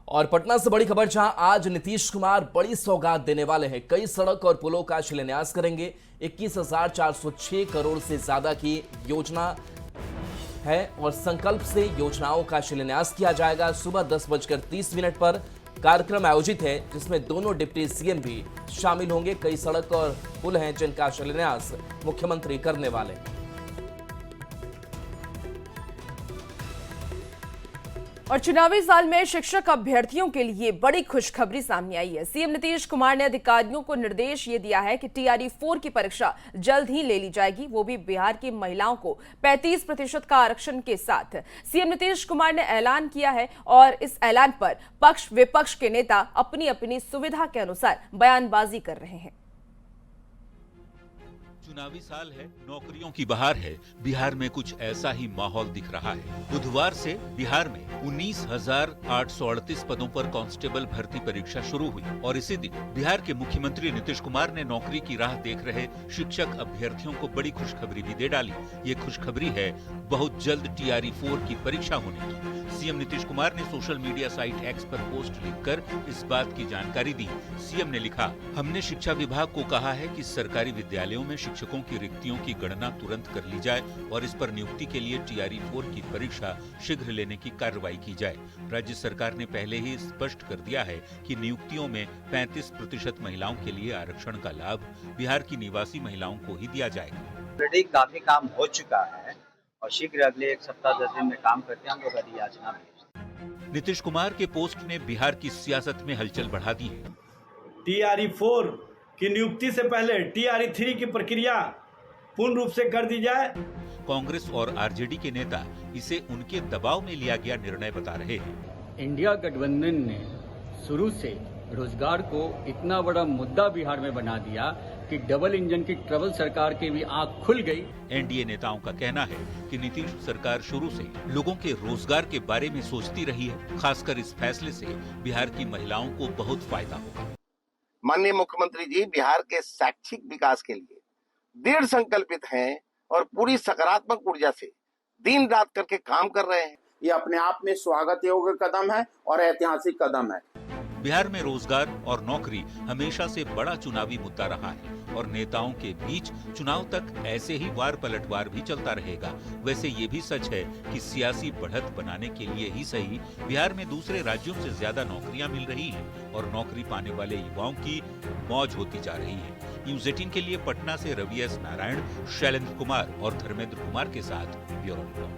और पटना से बड़ी खबर, जहां आज नीतीश कुमार बड़ी सौगात देने वाले हैं। कई सड़क और पुलों का शिलान्यास करेंगे। 21,406 करोड़ से ज्यादा की योजना है और संकल्प से योजनाओं का शिलान्यास किया जाएगा। सुबह 10:30 पर कार्यक्रम आयोजित है, जिसमें दोनों डिप्टी सीएम भी शामिल होंगे। कई सड़क और पुल हैं जिनका शिलान्यास मुख्यमंत्री करने वाले हैं। और चुनावी साल में शिक्षक अभ्यर्थियों के लिए बड़ी खुशखबरी सामने आई है। सीएम नीतीश कुमार ने अधिकारियों को निर्देश ये दिया है कि TRE-4 की परीक्षा जल्द ही ले ली जाएगी, वो भी बिहार की महिलाओं को 35% का आरक्षण के साथ। सीएम नीतीश कुमार ने ऐलान किया है और इस ऐलान पर पक्ष विपक्ष के नेता अपनी अपनी सुविधा के अनुसार बयानबाजी कर रहे हैं। चुनावी साल है, नौकरियों की बहार है। बिहार में कुछ ऐसा ही माहौल दिख रहा है। बुधवार से बिहार में 19,838 पदों पर कांस्टेबल भर्ती परीक्षा शुरू हुई और इसी दिन बिहार के मुख्यमंत्री नीतीश कुमार ने नौकरी की राह देख रहे शिक्षक अभ्यर्थियों को बड़ी खुशखबरी भी दे डाली। ये खुशखबरी है बहुत जल्द TRE-4 की परीक्षा होने की। सीएम नीतीश कुमार ने सोशल मीडिया साइट X पर पोस्ट लिखकर इस बात की जानकारी दी। सीएम ने लिखा, हमने शिक्षा विभाग को कहा है कि सरकारी विद्यालयों में शिक्षकों की रिक्तियों की गणना तुरंत कर ली जाए और इस पर नियुक्ति के लिए TRE-4 की परीक्षा शीघ्र लेने की कार्रवाई की जाए। राज्य सरकार ने पहले ही स्पष्ट कर दिया है कि नियुक्तियों में 35% महिलाओं के लिए आरक्षण का लाभ बिहार की निवासी महिलाओं को ही दिया जाएगा। ऑलरेडी काफी काम हो चुका है और शीघ्र अगले 1 सप्ताह 10 दिन में काम करते हैं हम लोग अधियाचना भेजते। नीतीश कुमार के पोस्ट ने बिहार की सियासत में हलचल बढ़ा दी है। TRE-4 की नियुक्ति से पहले TRE-3 की प्रक्रिया पूर्ण रूप से कर दी जाए। कांग्रेस और RJD के नेता इसे उनके दबाव में लिया गया निर्णय बता रहे हैं। इंडिया गठबंधन ने शुरू से रोजगार को इतना बड़ा मुद्दा बिहार में बना दिया कि डबल इंजन की ट्रबल सरकार की भी आंख खुल गई। NDA नेताओं का कहना है कि नीतीश सरकार शुरू से लोगों के रोजगार के बारे में सोचती रही है। खासकर इस फैसले से बिहार की महिलाओं को बहुत फायदा होगा। माननीय मुख्यमंत्री जी बिहार के शैक्षिक विकास के लिए दृढ़ संकल्पित हैं और पूरी सकारात्मक ऊर्जा से दिन रात करके काम कर रहे हैं। ये अपने आप में स्वागत योग्य कदम है और ऐतिहासिक कदम है। बिहार में रोजगार और नौकरी हमेशा से बड़ा चुनावी मुद्दा रहा है और नेताओं के बीच चुनाव तक ऐसे ही वार पलटवार भी चलता रहेगा। वैसे ये भी सच है कि सियासी बढ़त बनाने के लिए ही सही बिहार में दूसरे राज्यों से ज्यादा नौकरियां मिल रही हैं और नौकरी पाने वाले युवाओं की मौज होती जा रही है। न्यूज़ 18 के लिए पटना से रवि एस नारायण, शैलेंद्र कुमार और धर्मेंद्र कुमार के साथ ब्यूरो रिपोर्ट।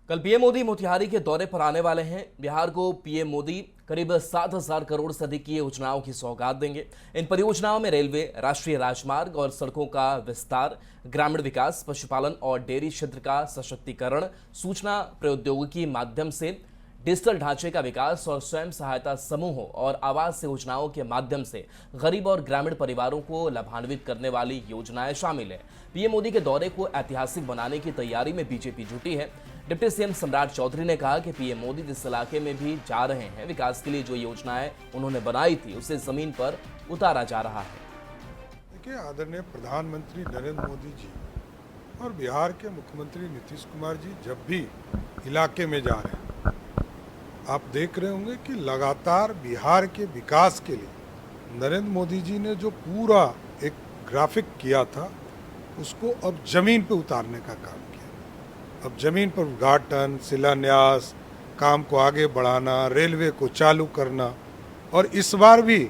कल पीएम मोदी मोतिहारी के दौरे पर आने वाले हैं। बिहार को पीएम मोदी करीब 7,000 करोड़ से अधिक की योजनाओं की सौगात देंगे। इन परियोजनाओं में रेलवे, राष्ट्रीय राजमार्ग और सड़कों का विस्तार, ग्रामीण विकास, पशुपालन और डेयरी क्षेत्र का सशक्तिकरण, सूचना प्रौद्योगिकी माध्यम से डिजिटल ढांचे का विकास और स्वयं सहायता समूहों और आवास योजनाओं के माध्यम से गरीब और ग्रामीण परिवारों को लाभान्वित करने वाली योजनाएं शामिल हैं। पीएम मोदी के दौरे को ऐतिहासिक बनाने की तैयारी में बीजेपी जुटी है। डिप्टी सीएम सम्राट चौधरी ने कहा कि पीएम मोदी जिस इलाके में भी जा रहे हैं, विकास के लिए जो योजनाएं उन्होंने बनाई थी उसे जमीन पर उतारा जा रहा है। देखिए, आदरणीय प्रधानमंत्री नरेंद्र मोदी जी और बिहार के मुख्यमंत्री नीतीश कुमार जी जब भी इलाके में जा रहे हैं, आप देख रहे होंगे कि लगातार बिहार के विकास के लिए नरेंद्र मोदी जी ने जो पूरा एक ग्राफिक किया था उसको अब जमीन पे उतारने का काम किया। अब जमीन पर उद्घाटन, शिलान्यास, काम को आगे बढ़ाना, रेलवे को चालू करना और इस बार भी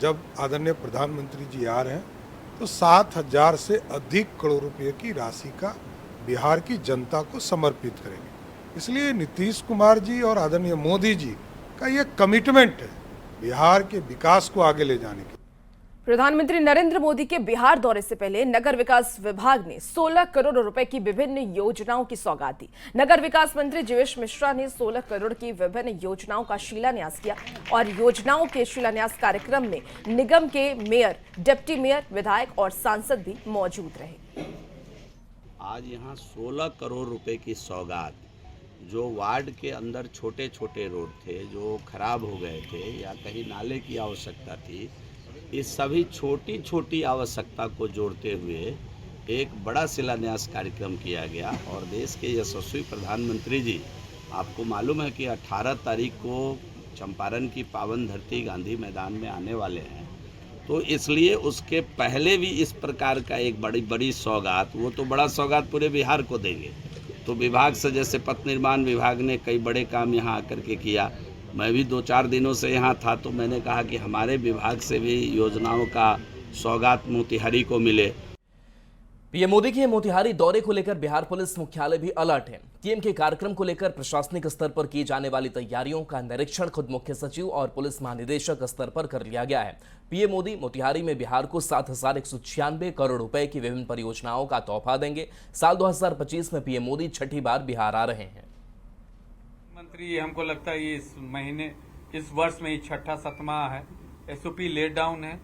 जब आदरणीय प्रधानमंत्री जी आ रहे हैं तो 7,000 से अधिक करोड़ रुपए की राशि का बिहार की जनता को समर्पित करेंगे। इसलिए नीतीश कुमार जी और आदरणीय मोदी जी का ये कमिटमेंट है बिहार के विकास को आगे ले जाने की। प्रधानमंत्री नरेंद्र मोदी के बिहार दौरे से पहले नगर विकास विभाग ने 16 करोड़ रुपए की विभिन्न योजनाओं की सौगात दी। नगर विकास मंत्री जीवेश मिश्रा ने 16 करोड़ की विभिन्न योजनाओं का शिलान्यास किया और योजनाओं के शिलान्यास कार्यक्रम में निगम के मेयर, डिप्टी मेयर, विधायक और सांसद भी मौजूद रहे। आज यहाँ 16 करोड़ रुपए की सौगात, जो वार्ड के अंदर छोटे छोटे रोड थे जो खराब हो गए थे या कहीं नाले की आवश्यकता थी, इस सभी छोटी छोटी आवश्यकता को जोड़ते हुए एक बड़ा शिलान्यास कार्यक्रम किया गया और देश के यशस्वी प्रधानमंत्री जी आपको मालूम है कि 18 तारीख को चंपारण की पावन धरती गांधी मैदान में आने वाले हैं, तो इसलिए उसके पहले भी इस प्रकार का एक बड़ी सौगात, वो तो बड़ा सौगात पूरे बिहार को देंगे। तो विभाग से जैसे पथ निर्माण विभाग ने कई बड़े काम यहाँ आकर के किया, मैं भी 2-4 दिनों से यहाँ था, तो मैंने कहा कि हमारे विभाग से भी योजनाओं का सौगात मोतिहारी को मिले। पीएम मोदी के मोतिहारी दौरे को लेकर बिहार पुलिस मुख्यालय भी अलर्ट है। पीएम के कार्यक्रम को लेकर प्रशासनिक स्तर पर की जाने वाली तैयारियों का निरीक्षण खुद मुख्य सचिव और पुलिस महानिदेशक स्तर पर कर लिया गया है। पीएम मोदी मोतिहारी में बिहार को 7,196 करोड़ रुपए की विभिन्न परियोजनाओं का तोहफा देंगे। साल 2025 में पीएम मोदी छठी बार बिहार आ रहे हैं। मंत्री, हमको लगता है इस वर्ष में ही छठा 7वां है। एसओपी लेट डाउन है।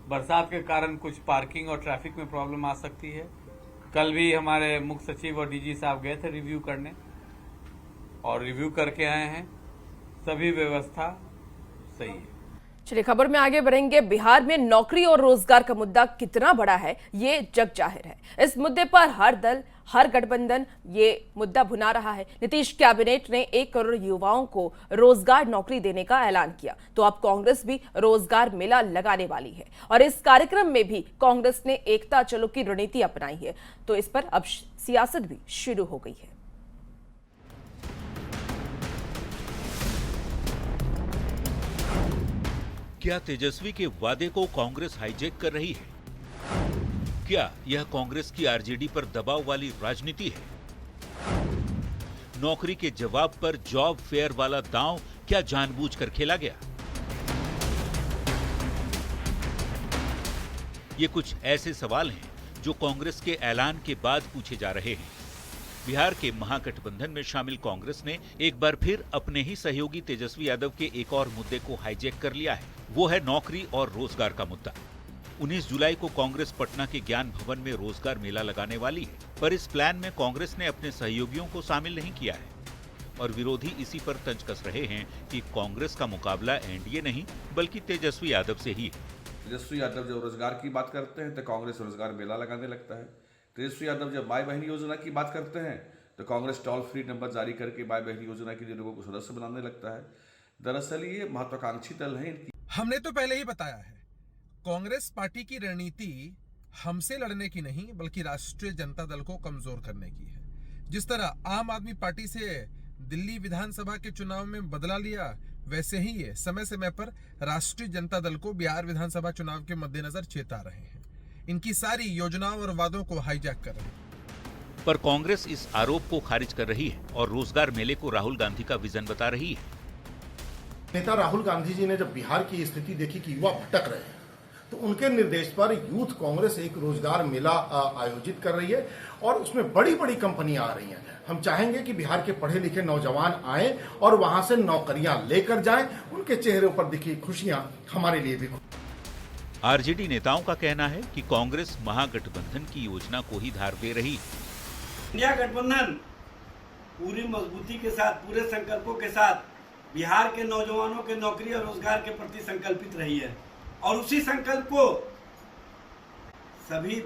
बरसात के कारण कुछ पार्किंग और ट्रैफिक में प्रॉब्लम आ सकती है। कल भी हमारे मुख्य सचिव और डीजी साहब गए थे रिव्यू करने, और रिव्यू करके आए हैं। सभी व्यवस्था सही है। चलिए खबर में आगे बढ़ेंगे। बिहार में नौकरी और रोजगार का मुद्दा कितना बड़ा है, ये जग जाहिर है। इस मुद्दे पर हर दल, हर गठबंधन ये मुद्दा भुना रहा है। नीतीश कैबिनेट ने 1 करोड़ युवाओं को रोजगार नौकरी देने का ऐलान किया, तो अब कांग्रेस भी रोजगार मेला लगाने वाली है, और इस कार्यक्रम में भी कांग्रेस ने एकता चलो की रणनीति अपनाई है। तो इस पर अब सियासत भी शुरू हो गई है। क्या तेजस्वी के वादे को कांग्रेस हाईजैक कर रही है? क्या यह कांग्रेस की आरजेडी पर दबाव वाली राजनीति है? नौकरी के जवाब पर जॉब फेयर वाला दांव क्या जानबूझकर खेला गया? ये कुछ ऐसे सवाल हैं जो कांग्रेस के ऐलान के बाद पूछे जा रहे हैं। बिहार के महागठबंधन में शामिल कांग्रेस ने एक बार फिर अपने ही सहयोगी तेजस्वी यादव के एक और मुद्दे को हाईजैक कर लिया है। वो है नौकरी और रोजगार का मुद्दा। 19 जुलाई को कांग्रेस पटना के ज्ञान भवन में रोजगार मेला लगाने वाली है, पर इस प्लान में कांग्रेस ने अपने सहयोगियों को शामिल नहीं किया है, और विरोधी इसी पर तंज कस रहे हैं कि कांग्रेस का मुकाबला एनडीए नहीं बल्कि तेजस्वी यादव से ही है। तेजस्वी यादव जब रोजगार की बात करते हैं तो कांग्रेस रोजगार मेला लगाने लगता है। तेजस्वी यादव जब माई बहन योजना की बात करते हैं तो कांग्रेस टोल फ्री नंबर जारी करके माई बहन योजना के लिए लोगों को सदस्य बनाने लगता है। दरअसल ये महत्वाकांक्षी दल है। हमने तो पहले ही बताया है, कांग्रेस पार्टी की रणनीति हमसे लड़ने की नहीं बल्कि राष्ट्रीय जनता दल को कमजोर करने की है। जिस तरह आम आदमी पार्टी से दिल्ली विधानसभा के चुनाव में बदला लिया, वैसे ही ये समय समय पर राष्ट्रीय जनता दल को बिहार विधानसभा चुनाव के मद्देनजर चेता रहे हैं। इनकी सारी योजनाओं और वादों को हाईजैक कर रहे हैं। पर कांग्रेस इस आरोप को खारिज कर रही है और रोजगार मेले को राहुल गांधी का विजन बता रही है। नेता राहुल गांधी जी ने जब बिहार की स्थिति देखी कि युवा भटक रहे हैं, तो उनके निर्देश पर यूथ कांग्रेस एक रोजगार मेला आयोजित कर रही है, और उसमें बड़ी बड़ी कंपनियां आ रही हैं। हम चाहेंगे कि बिहार के पढ़े लिखे नौजवान आए और वहां से नौकरियां लेकर जाएं। उनके चेहरे पर दिखी खुशियां हमारे लिए भी। आरजेडी नेताओं का कहना है कि कांग्रेस महागठबंधन की योजना को ही धार दे रही है। इंडिया गठबंधन पूरी मजबूती के साथ, पूरे संकल्पों के साथ बिहार के नौजवानों के नौकरी और रोजगार के प्रति संकल्पित रही है, और उसी संकल्प को सभी